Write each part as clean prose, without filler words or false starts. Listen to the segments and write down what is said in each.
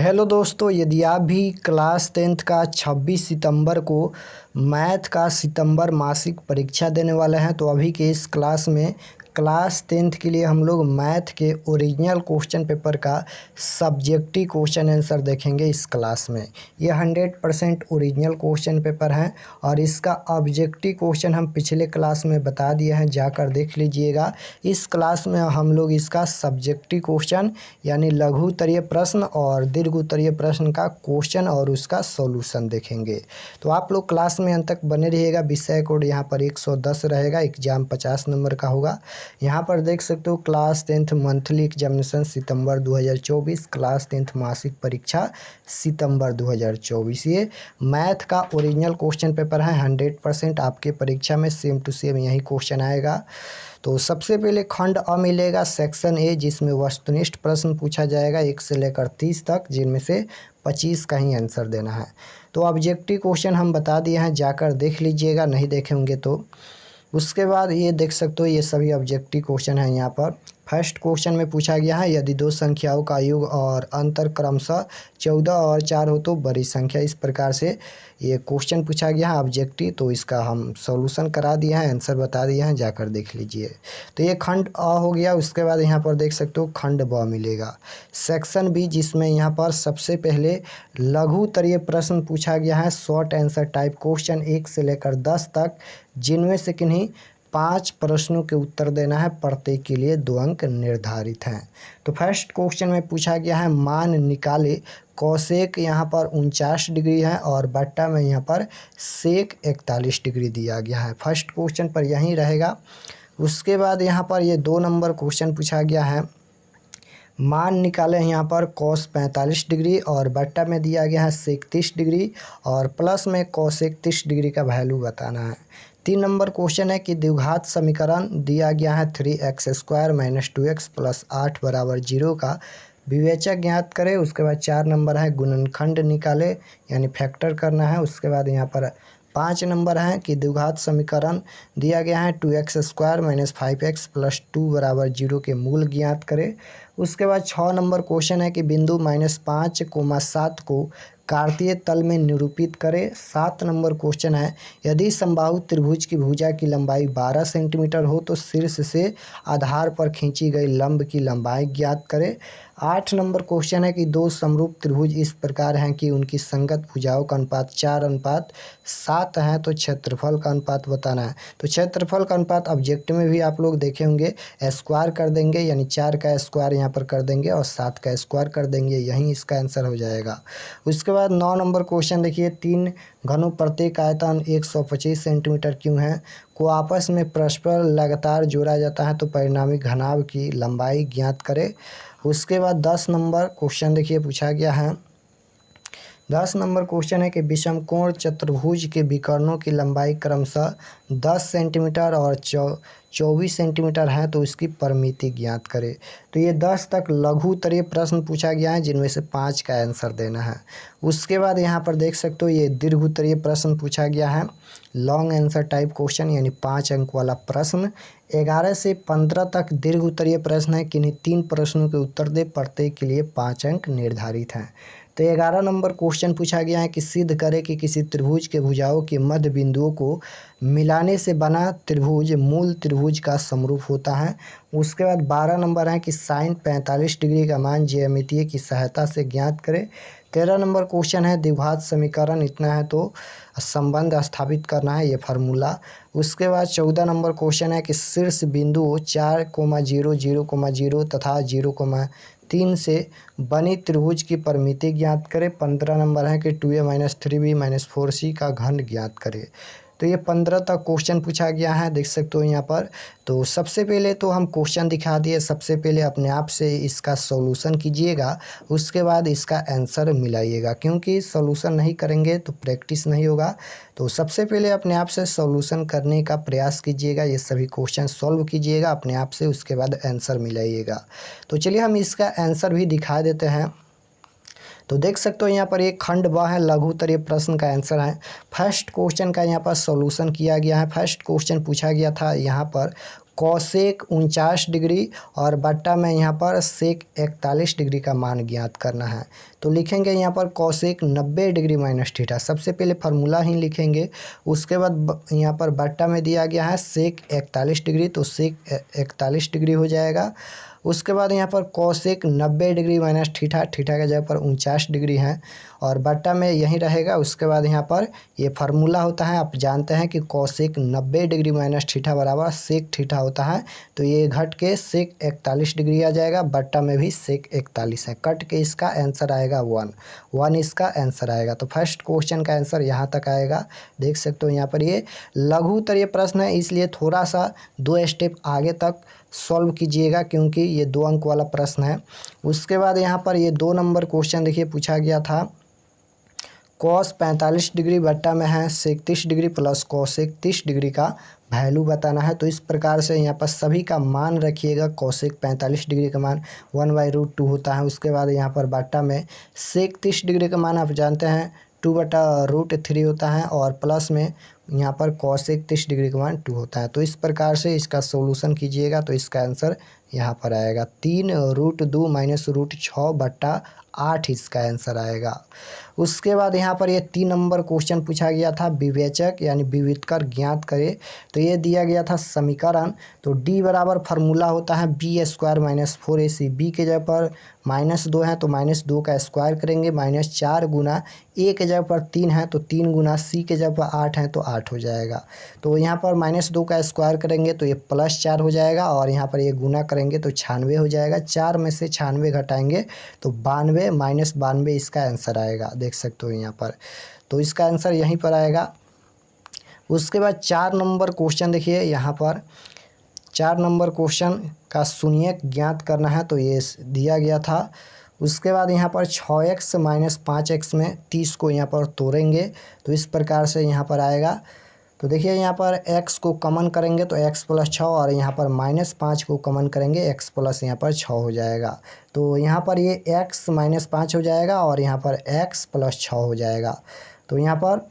Hello दोस्तों, यदि आप भी क्लास 10th का 26 सितंबर को मैथ का सितंबर मासिक परीक्षा देने वाले हैं तो अभी के इस क्लास में क्लास 10th के लिए हम लोग मैथ के ओरिजिनल क्वेश्चन पेपर का सब्जेक्टिव क्वेश्चन आंसर देखेंगे। इस क्लास में ये 100% ओरिजिनल क्वेश्चन पेपर है और इसका ऑब्जेक्टिव क्वेश्चन हम पिछले क्लास में बता दिए हैं, जाकर देख लीजिएगा। इस क्लास में हम लोग इसका सब्जेक्टिव क्वेश्चन यानी लघु उत्तरीय प्रश्न और दीर्घ उत्तरीय प्रश्न का क्वेश्चन और उसका सॉल्यूशन देखेंगे। तो आप लोग क्लास में अंत तक बने रहिएगा। विषय कोड यहाँ पर 110 रहेगा, एग्जाम 50 नंबर का होगा। यहाँ पर देख सकते हो क्लास 10th मंथली एग्जामिनेशन सितंबर 2024, क्लास 10th मासिक परीक्षा सितंबर 2024। ये मैथ का ओरिजिनल क्वेश्चन पेपर है। 100% आपके परीक्षा में सेम टू सेम यही क्वेश्चन आएगा। तो सबसे पहले खंड अ मिलेगा, सेक्शन ए, जिसमें वस्तुनिष्ठ प्रश्न पूछा जाएगा 1 से लेकर 30 तक, जिनमें से 25 का ही आंसर देना है। तो ऑब्जेक्टिव क्वेश्चन हम बता दिए हैं, जाकर देख लीजिएगा, नहीं देखे होंगे तो। उसके बाद ये देख सकते हो, ये सभी ऑब्जेक्टिव क्वेश्चन है। यहाँ पर फर्स्ट क्वेश्चन में पूछा गया है, यदि दो संख्याओं का योग और अंतर क्रमशः 14 और 4 हो तो बड़ी संख्या। इस प्रकार से ये क्वेश्चन पूछा गया है ऑब्जेक्टिव। तो इसका हम सॉल्यूशन करा दिया है, आंसर बता दिए हैं, जाकर देख लीजिए। तो ये खंड अ हो गया। उसके बाद यहाँ पर देख सकते हो खंड ब मिलेगा, सेक्शन बी, जिसमें यहाँ पर सबसे पहले लघु उत्तरीय प्रश्न पूछा गया है, शॉर्ट आंसर टाइप क्वेश्चन 1 से लेकर 10 तक, जिनमें से किन्हीं 5 प्रश्नों के उत्तर देना है। प्रत्येक के लिए 2 अंक निर्धारित हैं। तो फर्स्ट क्वेश्चन में पूछा गया है, मान निकाले कौशेक यहाँ पर 49 डिग्री है और बट्टा में यहाँ पर सेक 41 डिग्री दिया गया है। फर्स्ट क्वेश्चन पर यही रहेगा। उसके बाद यहाँ पर ये 2 नंबर क्वेश्चन पूछा गया है, मान निकाले यहाँ पर कॉस 45 डिग्री और बट्टा में दिया गया है सेक 30 डिग्री और प्लस में कॉसेक 30 डिग्री का वैल्यू बताना है। 3 नंबर क्वेश्चन है कि द्विघात समीकरण दिया गया है 3x² - 2x + 8 = 0 का विवेचक ज्ञात करें। उसके बाद 4 नंबर है गुणनखंड निकाले यानी फैक्टर करना है। उसके बाद यहाँ पर 5 नंबर है कि द्विघात समीकरण दिया गया है 2x² - 5x + 2 = 0 के मूल ज्ञात करें। उसके बाद 6 नंबर क्वेश्चन है कि बिंदु -5, 7 को कार्तीय तल में निरूपित करें। 7 नंबर क्वेश्चन है, यदि समबाहु त्रिभुज की भुजा की लंबाई 12 सेंटीमीटर हो तो शीर्ष से आधार पर खींची गई लंब की लंबाई ज्ञात करें। 8 नंबर क्वेश्चन है कि दो समरूप त्रिभुज इस प्रकार हैं कि उनकी संगत भुजाओं का अनुपात 4:7 है, तो क्षेत्रफल का अनुपात बताना है। तो क्षेत्रफल का अनुपात ऑब्जेक्टिव में भी आप लोग देखे होंगे, स्क्वायर कर देंगे यानी 4 का स्क्वायर यहाँ पर कर देंगे और 7 का स्क्वायर कर देंगे, यही इसका आंसर हो जाएगा। उसके बाद 9 नंबर क्वेश्चन देखिए, 3 घनों प्रत्येक आयतन 125 सेंटीमीटर क्यों है को आपस में परस्पर लगातार जोड़ा जाता है, तो परिणामी घनाभ की लंबाई ज्ञात करें। उसके बाद 10 नंबर क्वेश्चन देखिए पूछा गया है, 10 नंबर क्वेश्चन है कि विषमकोण चतुर्भुज के विकर्णों की लंबाई क्रमशः 10 सेंटीमीटर और 24 सेंटीमीटर है, तो इसकी परिमिति ज्ञात करें। तो ये 10 तक लघु उत्तरीय प्रश्न पूछा गया है, जिनमें से 5 का आंसर देना है। उसके बाद यहाँ पर देख सकते हो ये दीर्घ उत्तरीय प्रश्न पूछा गया है, लॉन्ग आंसर टाइप क्वेश्चन यानी 5 अंक वाला प्रश्न। 11 से 15 तक दीर्घ उत्तरीय प्रश्न है, किन्हीं 3 प्रश्नों के उत्तर दे, प्रत्येक के लिए 5 अंक निर्धारित हैं। तो 11 नंबर क्वेश्चन पूछा गया है कि सिद्ध करें कि किसी त्रिभुज के भुजाओं के मध्य बिंदुओं को मिलाने से बना त्रिभुज मूल त्रिभुज का समरूप होता है। उसके बाद 12 नंबर है कि साइन 45 डिग्री का मान ज्यामितीय की सहायता से ज्ञात करें। 13 नंबर क्वेश्चन है द्विघात समीकरण इतना है तो संबंध स्थापित करना है, ये फार्मूला। उसके बाद 14 नंबर क्वेश्चन है कि शीर्ष बिंदु 4,0, 0,0 तथा 0,3 से बनी त्रिभुज की परिमिति ज्ञात करें। 15 नंबर है कि 2a - 3b - 4c का घन ज्ञात करें। तो ये 15 तक क्वेश्चन पूछा गया है, देख सकते हो यहाँ पर। तो सबसे पहले तो हम क्वेश्चन दिखा दिए, सबसे पहले अपने आप से इसका सॉल्यूशन कीजिएगा, उसके बाद इसका आंसर मिलाइएगा, क्योंकि सॉल्यूशन नहीं करेंगे तो प्रैक्टिस नहीं होगा। तो सबसे पहले अपने आप से सॉल्यूशन करने का प्रयास कीजिएगा, ये सभी क्वेश्चन सॉल्व कीजिएगा अपने आप से, उसके बाद आंसर मिलाइएगा। तो चलिए हम इसका आंसर भी दिखा देते हैं। तो देख सकते हो यहाँ पर एक खंड ब है, लघु उत्तरीय प्रश्न का आंसर है। फर्स्ट क्वेश्चन का यहाँ पर सॉल्यूशन किया गया है। फर्स्ट क्वेश्चन पूछा गया था यहाँ पर कौसेक 49 डिग्री और बट्टा में यहाँ पर सेक 41 डिग्री का मान ज्ञात करना है। तो लिखेंगे यहाँ पर कौसेक 90 डिग्री माइनस थीटा, सबसे पहले फार्मूला ही लिखेंगे। उसके बाद यहाँ पर बट्टा में दिया गया है सेक 41 डिग्री, तो सेक 41 डिग्री हो जाएगा। उसके बाद यहाँ पर कौसेक 90 डिग्री माइनस थीटा, थीटा की जगह पर 49 डिग्री है और बट्टा में यही रहेगा। उसके बाद यहाँ पर ये फार्मूला होता है, आप जानते हैं कि कौसेक 90 डिग्री माइनस थीटा बराबर सेक थीटा होता है। तो ये घट के सेक 41 डिग्री आ जाएगा, बट्टा में भी सेक 41 है, कट के इसका आंसर आएगा 1 इसका आंसर आएगा। तो फर्स्ट क्वेश्चन का आंसर यहाँ तक आएगा। देख सकते हो यहाँ पर ये लघुत्तरीय प्रश्न है, इसलिए थोड़ा सा 2 स्टेप आगे तक सॉल्व कीजिएगा क्योंकि ये 2 अंक वाला प्रश्न है। उसके बाद यहाँ पर ये 2 नंबर क्वेश्चन देखिए पूछा गया था, कॉस 45 डिग्री बट्टा में है सेक 30 डिग्री प्लस कॉसेक 30 डिग्री का वैल्यू बताना है। तो इस प्रकार से यहाँ पर सभी का मान रखिएगा। कॉसेक 45 डिग्री का मान 1/√2 होता है। उसके बाद यहाँ पर बट्टा में सेक 30 डिग्री का मान आप जानते हैं 2/√3 होता है और प्लस में यहाँ पर कॉसेक 30 डिग्री का मान 2 होता है। तो इस प्रकार से इसका सॉल्यूशन कीजिएगा तो इसका आंसर यहाँ पर आएगा 3√2 माइनस √6/8 इसका आंसर आएगा। उसके बाद यहाँ पर ये 3 नंबर क्वेश्चन पूछा गया था, विवेचक यानी विविधकर ज्ञात करे। तो ये दिया गया था समीकरण, तो डी बराबर फार्मूला होता है b² माइनस 4ac। बी के जगह पर -2 है तो -2 का स्क्वायर करेंगे, -4 गुना ए के जगह पर 3 है तो 3 गुना सी के जगह पर 8 है तो 8 हो जाएगा। तो यहाँ पर -2 का स्क्वायर करेंगे तो ये +4 हो जाएगा और यहाँ पर ये गुना करेंगे तो 96 हो जाएगा। 4 में से 96 घटाएंगे तो 92 माइनस 92 इसका आंसर आएगा। देख सकते हो यहाँ पर, तो इसका आंसर यहीं पर आएगा। उसके बाद 4 नंबर क्वेश्चन देखिए, यहाँ पर 4 नंबर क्वेश्चन का शून्यक ज्ञात करना है तो ये दिया गया था। उसके बाद यहाँ पर 6x माइनस 5x में 30 को यहाँ पर तोड़ेंगे तो इस प्रकार से यहाँ पर आएगा। तो देखिए यहाँ पर x को कॉमन करेंगे तो x + 6 और यहाँ पर -5 को कॉमन करेंगे x + यहाँ पर 6 हो जाएगा। तो यहाँ पर ये x - 5 हो जाएगा और यहाँ पर x + 6 हो जाएगा। तो यहाँ पर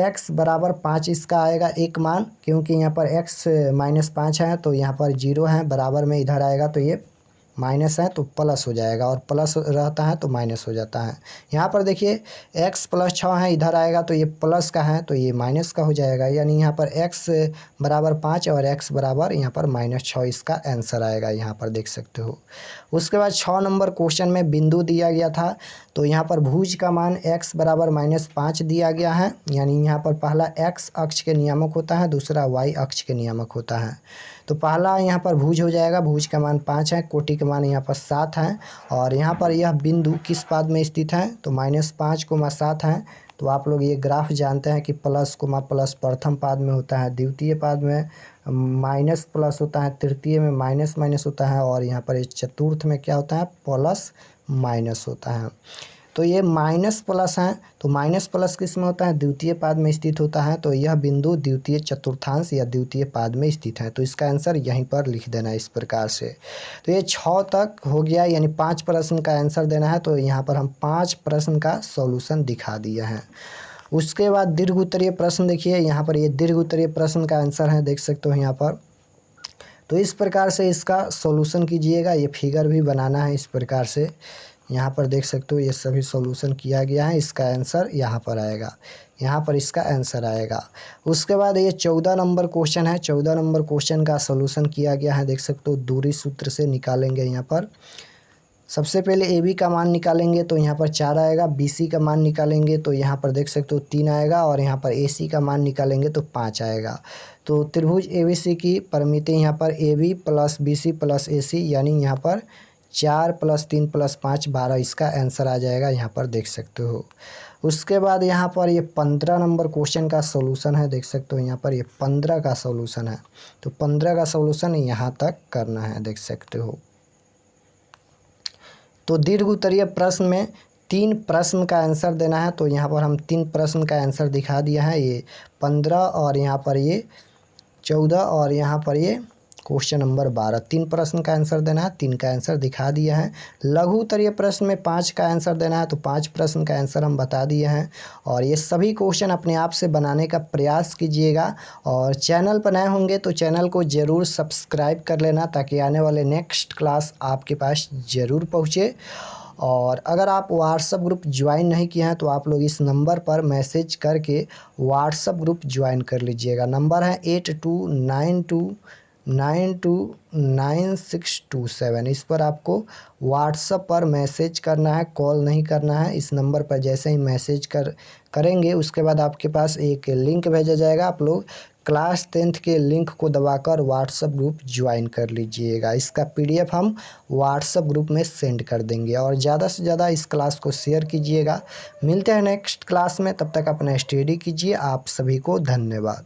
x बराबर 5 इसका आएगा एक मान, क्योंकि यहाँ पर x - 5 है तो यहाँ पर 0 है, बराबर में इधर आएगा तो ये माइनस है तो प्लस हो जाएगा और प्लस रहता है तो माइनस हो जाता है। यहाँ पर देखिए x + 6 है, इधर आएगा तो ये प्लस का है तो ये माइनस का हो जाएगा, यानी यहाँ पर x बराबर 5 और x बराबर यहाँ पर -6 इसका आंसर आएगा। यहाँ पर देख सकते हो। उसके बाद 6 नंबर क्वेश्चन में बिंदु दिया गया था, तो यहाँ पर भुज का मान x बराबर -5 दिया गया है, यानी यहाँ पर पहला x अक्ष के नियामक होता है, दूसरा y अक्ष के नियामक होता है। तो पहला यहाँ पर भुज हो जाएगा, भुज का मान 5 है, कोटि का मान यहाँ पर 7 है और यहाँ पर यह बिंदु किस पाद में स्थित है तो -5, 7 है। तो आप लोग ये ग्राफ जानते हैं कि प्लस, प्रथम पाद में होता है, द्वितीय पाद में माइनस प्लस होता है, तृतीय में माइनस माइनस होता है और यहाँ पर चतुर्थ में क्या होता है प्लस माइनस होता है। तो ये माइनस प्लस है, तो माइनस प्लस किस में होता है द्वितीय पाद में स्थित होता है। तो यह बिंदु द्वितीय चतुर्थांश या द्वितीय पाद में स्थित है, तो इसका आंसर यहीं पर लिख देना है इस प्रकार से। तो ये 6 तक हो गया, यानी 5 प्रश्न का आंसर देना है। तो यहाँ पर हम 5 प्रश्न का सॉल्यूशन दिखा दिया है। उसके बाद दीर्घ उत्तरीय प्रश्न देखिए, यहाँ पर ये दीर्घ उत्तरीय प्रश्न का आंसर है, देख सकते हो यहाँ पर। तो इस प्रकार से इसका सॉल्यूशन कीजिएगा, ये फिगर भी बनाना है इस प्रकार से। यहाँ पर देख सकते हो ये सभी सॉल्यूशन किया गया है, इसका आंसर यहाँ पर आएगा, यहाँ पर इसका आंसर आएगा। उसके बाद ये 14 नंबर क्वेश्चन है, 14 नंबर क्वेश्चन का सॉल्यूशन किया गया है, देख सकते हो दूरी सूत्र से निकालेंगे। यहाँ पर सबसे पहले AB का मान निकालेंगे तो यहाँ पर 4 आएगा, BC का मान निकालेंगे तो यहाँ पर देख सकते हो 3 आएगा और यहाँ पर AC का मान निकालेंगे तो 5 आएगा। तो त्रिभुज ABC की परिमिति यहाँ पर AB + BC + AC, यानी यहाँ पर 4 + 3 + 5 12 इसका आंसर आ जाएगा, यहाँ पर देख सकते हो। उसके बाद यहाँ पर ये 15 नंबर क्वेश्चन का सॉल्यूशन है, देख सकते हो यहाँ पर ये 15 का सॉल्यूशन है। तो 15 का सॉल्यूशन यहाँ तक करना है, देख सकते हो। तो दीर्घ उत्तरीय प्रश्न में 3 प्रश्न का आंसर देना है, तो यहाँ पर हम 3 प्रश्न का आंसर दिखा दिया है, ये 15 और यहाँ पर ये 14 और यहाँ पर ये क्वेश्चन नंबर 12 3 प्रश्न का आंसर देना है, 3 का आंसर दिखा दिए हैं। लघु उत्तरीय प्रश्न में 5 का आंसर देना है, तो 5 प्रश्न का आंसर हम बता दिए हैं। और ये सभी क्वेश्चन अपने आप से बनाने का प्रयास कीजिएगा। और चैनल पर नए होंगे तो चैनल को ज़रूर सब्सक्राइब कर लेना, ताकि आने वाले नेक्स्ट क्लास आपके पास ज़रूर पहुँचे। और अगर आप व्हाट्सअप ग्रुप ज्वाइन नहीं किए हैं तो आप लोग इस नंबर पर मैसेज करके व्हाट्सअप ग्रुप ज्वाइन कर लीजिएगा। नंबर है 8292929627। इस पर आपको व्हाट्सअप पर मैसेज करना है, कॉल नहीं करना है। इस नंबर पर जैसे ही मैसेज करेंगे उसके बाद आपके पास एक लिंक भेजा जाएगा। आप लोग क्लास 10th के लिंक को दबाकर व्हाट्सअप ग्रुप ज्वाइन कर लीजिएगा। इसका PDF हम व्हाट्सअप ग्रुप में सेंड कर देंगे। और ज़्यादा से ज़्यादा इस क्लास को शेयर कीजिएगा। मिलते हैं नेक्स्ट क्लास में, तब तक अपना स्टडी कीजिए। आप सभी को धन्यवाद।